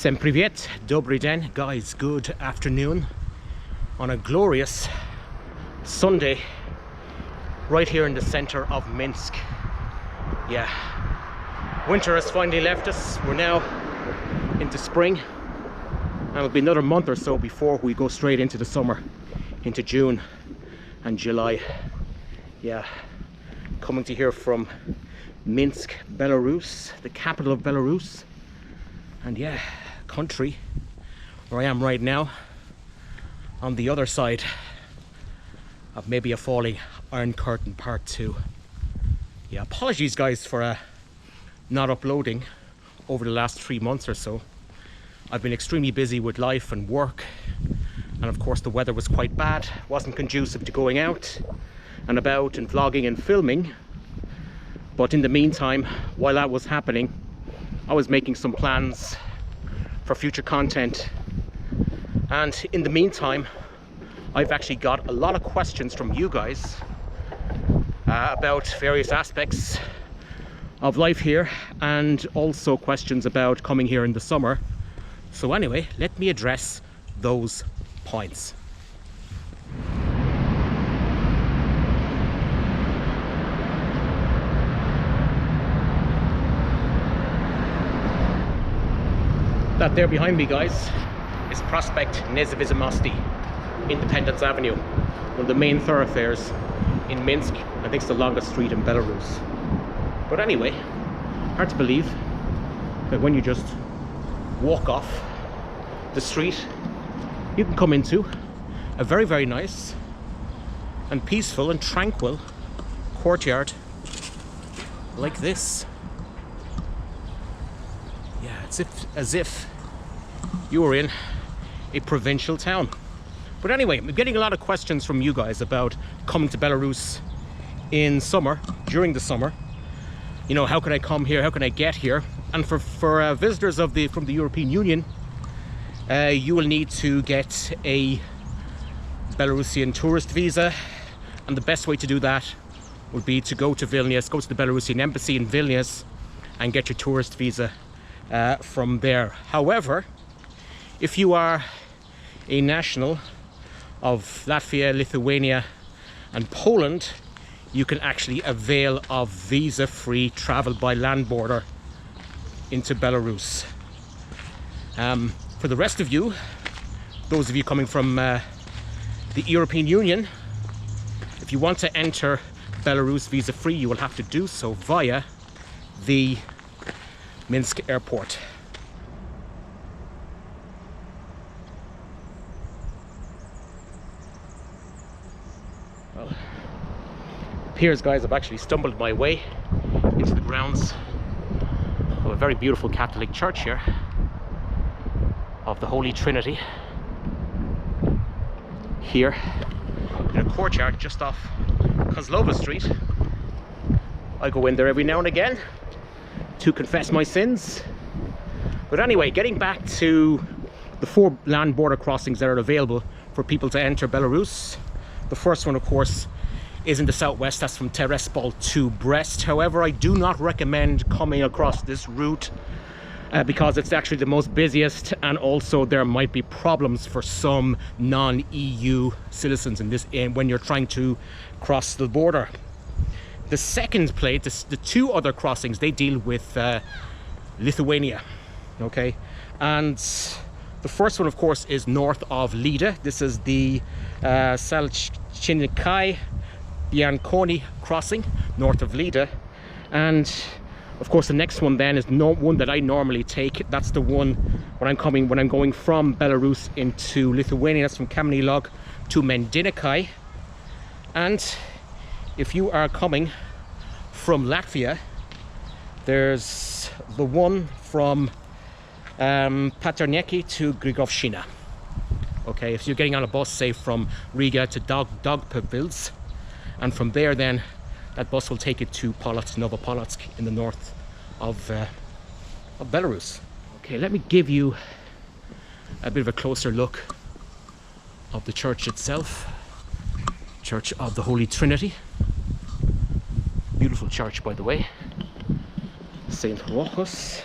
Всем привет, добрый день, guys, good afternoon on a glorious Sunday right here in the center of Minsk. Yeah, winter has finally left us. We're now into spring, and it'll be another month or so before we go straight into the summer, into June and July. Yeah, coming to here from Minsk, Belarus, the capital of Belarus. And yeah, country where I am right now, on the other side of maybe a falling Iron Curtain Part 2. Yeah, apologies guys for not uploading over the last 3 months or so. I've been extremely busy with life and work, and of course the weather was quite bad, wasn't conducive to going out and about and vlogging and filming. But in the meantime, while that was happening, I was making some plans for future content, and in the meantime I've actually got a lot of questions from you guys about various aspects of life here, and also questions about coming here in the summer. So anyway, let me address those points. That there behind me, guys, is Prospect Nezavizamosti, Independence Avenue, one of the main thoroughfares in Minsk. I think it's the longest street in Belarus. But anyway, hard to believe that when you just walk off the street, you can come into a very, very nice and peaceful and tranquil courtyard like this. Yeah, it's as if you were in a provincial town. But anyway, I'm getting a lot of questions from you guys about coming to Belarus in summer, during the summer. You know, how can I come here? How can I get here? And for visitors from the European Union, you will need to get a Belarusian tourist visa, and the best way to do that would be to go to Vilnius, go to the Belarusian embassy in Vilnius and get your tourist visa from there. However, if you are a national of Latvia, Lithuania and Poland, you can actually avail of visa-free travel by land border into Belarus. For the rest of you, those of you coming from the European Union, if you want to enter Belarus visa-free, you will have to do so via the Minsk airport. Well, it appears, guys, I've actually stumbled my way into the grounds of a very beautiful Catholic church here of the Holy Trinity, here in a courtyard just off Kozlova Street. I go in there every now and again to confess my sins. But anyway, getting back to the 4 land border crossings that are available for people to enter Belarus. The first one, of course, is in the southwest. That's from Terespol to Brest. However, I do not recommend coming across this route because it's actually the most busiest, and also there might be problems for some non-EU citizens when you're trying to cross the border. The second plate, the 2 other crossings, they deal with Lithuania, okay? And the first one, of course, is north of Lida. This is the Salchinikai Bianconi crossing, north of Lida. And of course, the next one then is one that I normally take. That's the one when I'm going from Belarus into Lithuania. That's from Kamenilog to Mendinikai. And if you are coming from Latvia, there's the one from Paterneki to Grigovshina. Okay, if you're getting on a bus, say from Riga to Daugavpils, and from there then that bus will take you to Polotsk, Novopolotsk in the north of Belarus. Okay, let me give you a bit of a closer look of the church itself. Church of the Holy Trinity. Beautiful church, by the way. St. Rochus.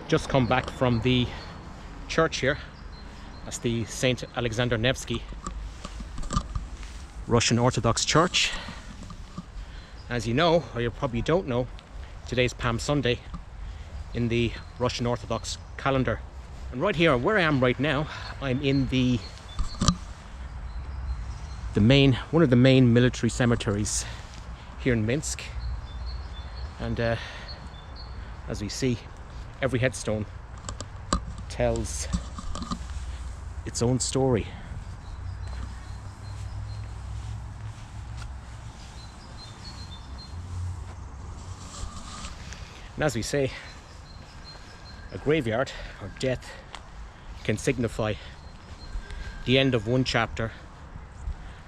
Just come back from the church here. That's the Saint Alexander Nevsky Russian Orthodox Church. As you know, or you probably don't know, today's Palm Sunday in the Russian Orthodox calendar. And right here, where I am right now, I'm in one of the main military cemeteries here in Minsk. And as we see, every headstone tells its own story. And as we say, a graveyard or death can signify the end of one chapter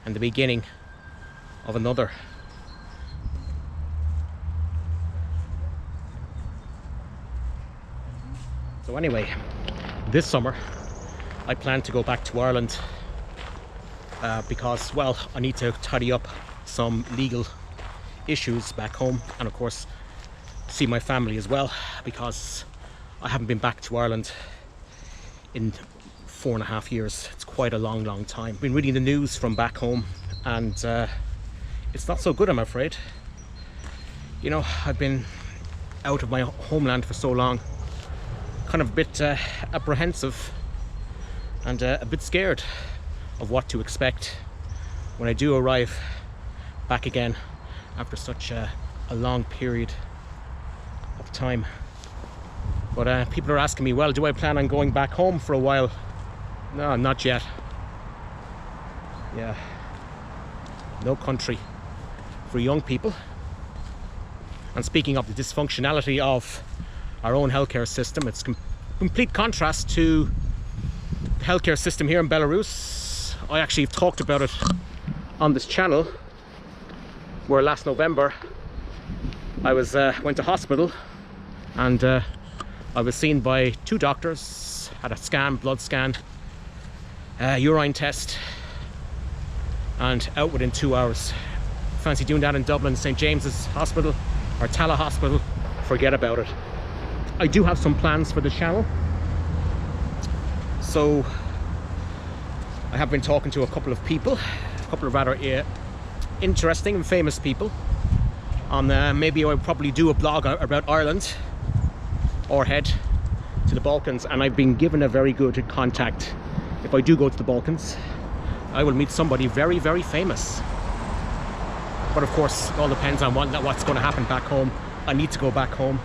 and the beginning of another. So anyway, this summer I plan to go back to Ireland because, well, I need to tidy up some legal issues back home, and of course see my family as well, because I haven't been back to Ireland in 4.5 years. It's quite a long time. I've been reading the news from back home, and it's not so good, I'm afraid. You know, I've been out of my homeland for so long, kind of a bit apprehensive and a bit scared of what to expect when I do arrive back again after such a long period of time. But people are asking me, well, do I plan on going back home for a while? No, not yet. Yeah, no country for young people. And speaking of the dysfunctionality of our own healthcare system, it's complete contrast to the healthcare system here in Belarus. I actually have talked about it on this channel, where last November I went to hospital, and I was seen by 2 doctors, had a scan, blood scan, urine test, and out within 2 hours. Fancy doing that in Dublin, St. James's Hospital or Tala Hospital, forget about it. I do have some plans for the channel. So I have been talking to a couple of people, a couple of rather interesting and famous people, on maybe I'll probably do a blog about Ireland or head to the Balkans. And I've been given a very good contact. If I do go to the Balkans, I will meet somebody very famous. But of course, it all depends on what's going to happen back home. I need to go back home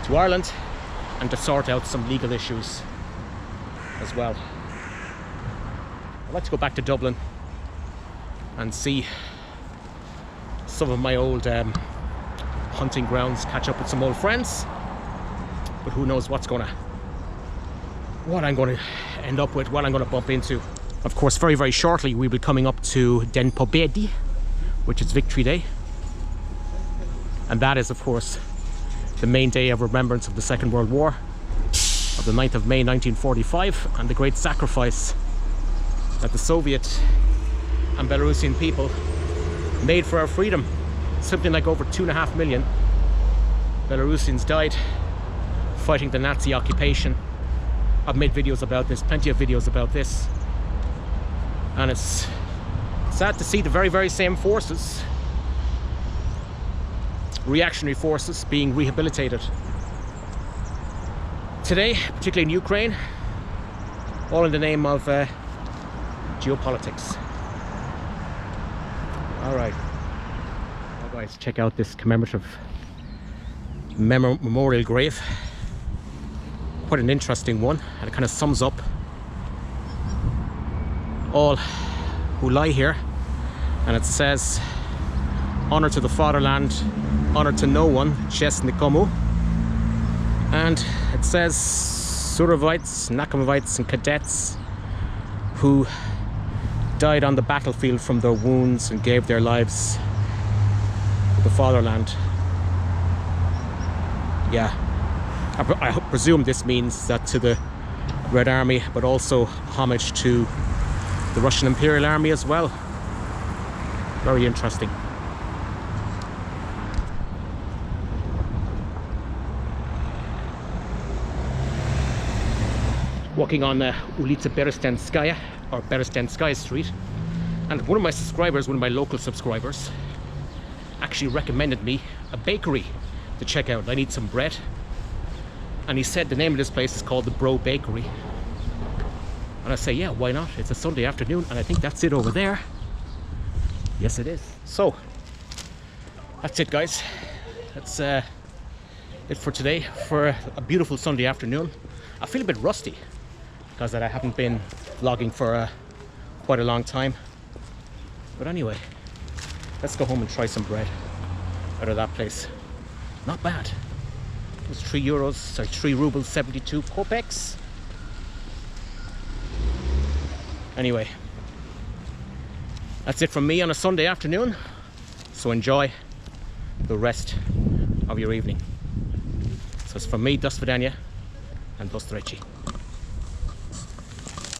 to Ireland and to sort out some legal issues as well. I'd like to go back to Dublin and see some of my old hunting grounds, catch up with some old friends. But who knows what I'm going to end up with, what I'm going to bump into. Of course, very shortly we'll be coming up to Den Pobedy, which is Victory Day. And that is, of course, the main day of remembrance of the Second World War, of the 9th of May 1945, and the great sacrifice that the Soviet and Belarusian people made for our freedom. Something like over 2.5 million Belarusians died fighting the Nazi occupation. I've made videos about this, plenty of videos about this, and it's sad to see the very same forces, reactionary forces, being rehabilitated today, particularly in Ukraine, all in the name of geopolitics. Alright, well guys, check out this commemorative memorial grave. Quite an interesting one, and it kind of sums up all who lie here. And it says, honor to the fatherland, honor to no one, Chest Nikomu. And it says Surovites, Nakomovites and cadets who died on the battlefield from their wounds and gave their lives for the fatherland. Yeah, I presume this means that to the Red Army, but also homage to the Russian Imperial Army as well. Very interesting. walking on Ulica Berestenskaya, or Berestenskaya Street, and one of my subscribers, one of my local subscribers, actually recommended me a bakery to check out. I need some bread, and he said the name of this place is called the Bro Bakery. And I say, yeah, why not? It's a Sunday afternoon, and I think that's it over there. Yes, it is. So that's it, guys. That's it for today, for a beautiful Sunday afternoon. I feel a bit rusty because I haven't been vlogging for quite a long time. But anyway, let's go home and try some bread out of that place. Not bad. It was 3 rubles 72 kopecks. Anyway, that's it from me on a Sunday afternoon. So enjoy the rest of your evening. So it's from me, do svidaniya, and do streci.